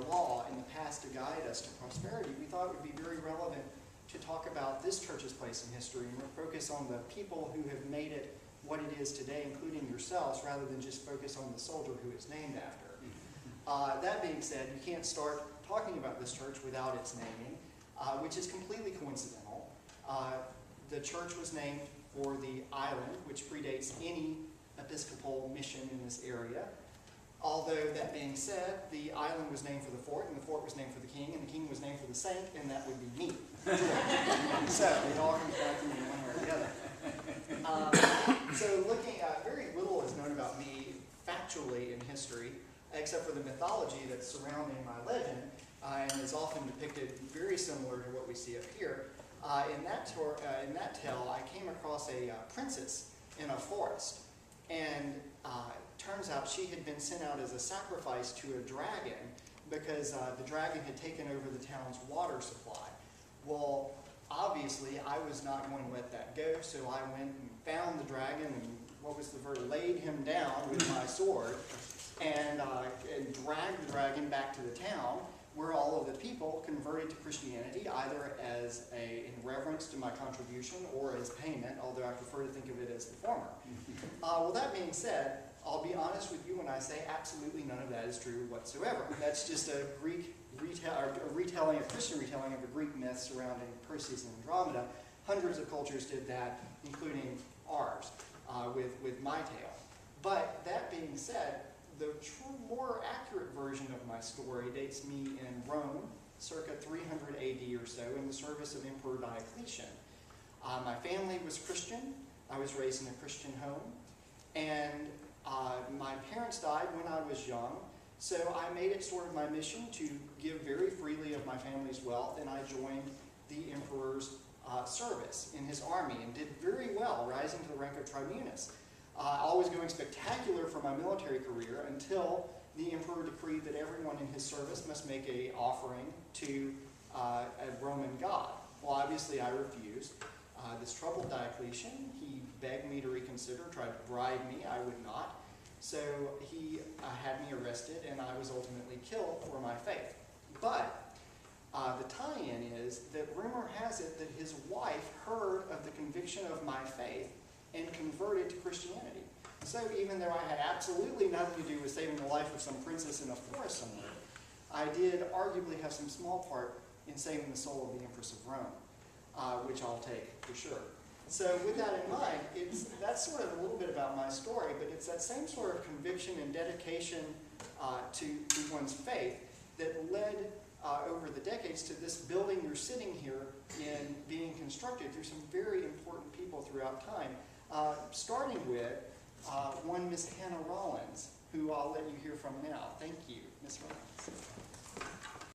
our law in the past to guide us to prosperity, we thought it would be very relevant to talk about this church's place in history and focus on the people who have made it what it is today, including yourselves, rather than just focus on the soldier who it's named after. That being said, you can't start talking about this church without its naming, which is completely coincidental. The church was named for the island, which predates any Episcopal mission in this area. Although, that being said, the island was named for the fort, and the fort was named for the king, and the king was named for the saint, and that would be me. So, it all comes back to me one way or the other. So, looking at, very little is known about me factually in history, except for the mythology that's surrounding my legend, and is often depicted very similar to what we see up here. In that tale, I came across a princess in a forest, and turns out she had been sent out as a sacrifice to a dragon because the dragon had taken over the town's water supply. Well, obviously, I was not going to let that go, so I went and found the dragon and, what was the verb, laid him down with my sword and dragged the dragon back to the town, where all of the people converted to Christianity, either as in reverence to my contribution or as payment, although I prefer to think of it as the former. Well, that being said, I'll be honest with you when I say absolutely none of that is true whatsoever. That's just a retelling, a Christian retelling of a Greek myth surrounding Perseus and Andromeda. Hundreds of cultures did that, including ours, with my tale. But that being said, the more accurate version of my story dates me in Rome, circa 300 AD or so, in the service of Emperor Diocletian. My family was Christian. I was raised in a Christian home. And my parents died when I was young, so I made it sort of my mission to give very freely of my family's wealth, and I joined the emperor's service in his army and did very well, rising to the rank of tribunus. Always going spectacular for my military career until the emperor decreed that everyone in his service must make an offering to a Roman god. Well, obviously I refused. This troubled Diocletian. He begged me to reconsider, tried to bribe me. I would not. So he had me arrested, and I was ultimately killed for my faith. But the tie-in is that rumor has it that his wife heard of the conviction of my faith and converted to Christianity. So even though I had absolutely nothing to do with saving the life of some princess in a forest somewhere, I did arguably have some small part in saving the soul of the Empress of Rome, which I'll take for sure. So with that in mind, that's sort of a little bit about my story, but it's that same sort of conviction and dedication to one's faith that led over the decades to this building you're sitting here in being constructed through some very important people throughout time. Starting with one Miss Hannah Rollins, who I'll let you hear from now. Thank you, Miss Rollins.